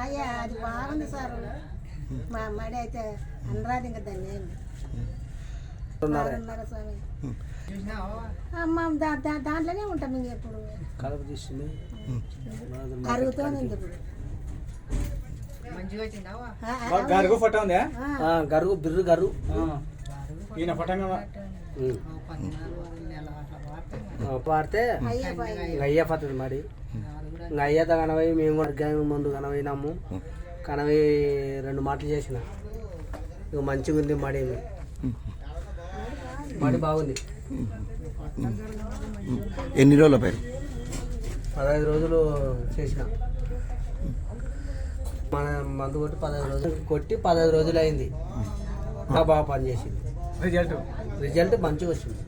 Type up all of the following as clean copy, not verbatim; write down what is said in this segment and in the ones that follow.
అయ్యా అది బాగుంది సార్. మా అమ్మాయి అయితే అనరాదు ఇంకా దాన్ని ఏమి స్వామి. అమ్మ దాంట్లోనే ఉంటాం ఇంక ఎప్పుడు అరుగుతోంది ఇప్పుడు. గరుగు ఫోటో ఉందా? గరుగు బిర్రు గరు ఈయన ఫోటో పాడితే అయ్యే పడుతుంది మరి. ఇంకా అయ్యేత కనవై మేము కూడా ముందు కనవైనాము. కనవై 2 మాటలు చేసిన ఇక మంచిగా ఉంది మడి. మడి బాగుంది. ఎన్ని రోజుల పేరు? 15 రోజులు చేసిన. మన మందు కొట్టి 15 రోజులు అయింది. బాగా పనిచేసింది. రిజల్ట్ మంచిగా వచ్చింది.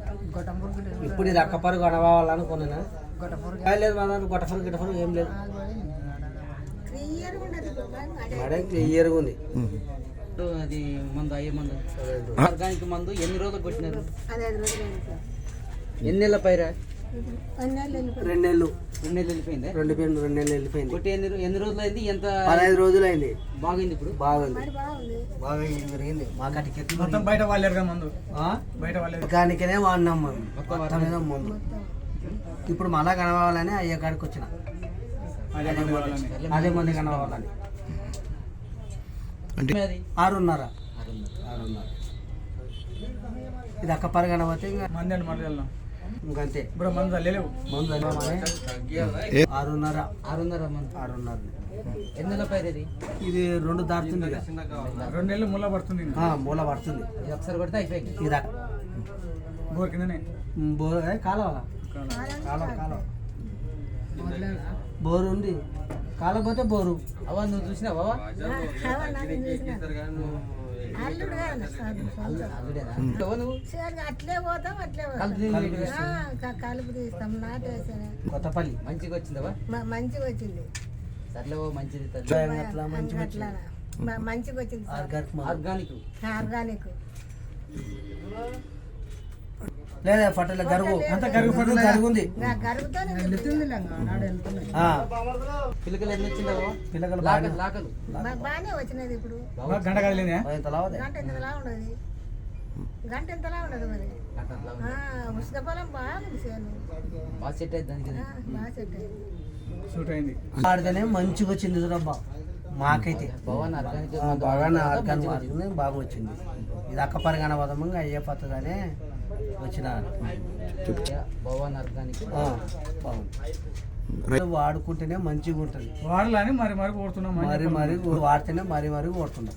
ఇప్పుడు ఇది అక్కపరుగు అనవాలనుకున్నా లేదు. మన గొట్టపరుగు గిట్టపరుగు ఏం లేదు. మేడం క్లియర్గా ఉంది. అది మందు అయ్యే మందు ఆర్గానిక్ మందు ఎన్ని రోజులు కొట్టినారు? ఎన్ని నెలల పైరా? 2 నెలలు. 2 నెలలు వెళ్ళిపోయిందా? 2 నెలలు వెళ్ళిపోయింది. కొట్టి ఎన్ని రోజులు అయింది? ఎంత? 15 రోజులు అయింది. బాగుంది ఇప్పుడు? బాగుంది. బాగా జరిగింది. మాకటికి మొత్తం బయట వాళ్ళేరుగా మందు బయట వాళ్ళే ఆర్గానిక్నే వాడినాం మనం. మొత్తం మందు ఇప్పుడు మళ్ళా కనవాలని అయ్యే కాడికి వచ్చిన. అదే మంది కనవాలని. అంటే 6:30 ఇది అక్క పరు కనబోతే ఇంకా మంది అండి మంది వెళ్దాం ఇంకంతే. ఇప్పుడు మందు లేవు. మందు 6:30 6:30. ఎన్ని నెలల పైరు ఇది? ఇది 2 దాటుతుంది. 2 నెలలు మూల పడుతుంది. మూల పడుతుంది. ఇది ఒకసారి కొడితే అయిపోయింది. ఇది బోర్ కిందనే కాలువ బోరు ఉంది. కాలపోతే బోరు. అవా నువ్వు చూసినావా? అట్లే పోతాం అట్లే కలుపు తీస్తాం. నాటేసాను. కొత్తపల్లి మంచిగా వచ్చిందవా? మంచిగా వచ్చింది. సర్లేవో మంచిది. మంచిగా వచ్చింది. ఆర్గానిక్ లేదా ఫటల గరుగు అంత గరుగుంది. పిల్లకలు ఎన్ని వచ్చిందావా? పిల్లకలు లాకలు బాగానే వచ్చినది. ఇప్పుడు గంట కదిలింది. గంట ఎంతలా ఉండదు మరి. ఉసుక పొలం బాగుంది. చేను బాగా సెట్ అయింది. దానికి బాగా సెట్ అయింది. సూట్ అయింది. ఆడితేనే మంచిగా వచ్చింది చూడబ్బా. మాకైతే బాగా ఆర్గానిక్ బాగా వచ్చింది. ఇది అక్క పరిగణ పదమంగా అయ్యే పద్ధతినే వచ్చిన భవన్ ఆర్గానిక్ బాగుంది. వాడుకుంటేనే మంచిగా ఉంటుంది. వాడాలని మరి కొడుతున్నాం. వాడితేనే మరి కొడుతున్నాం.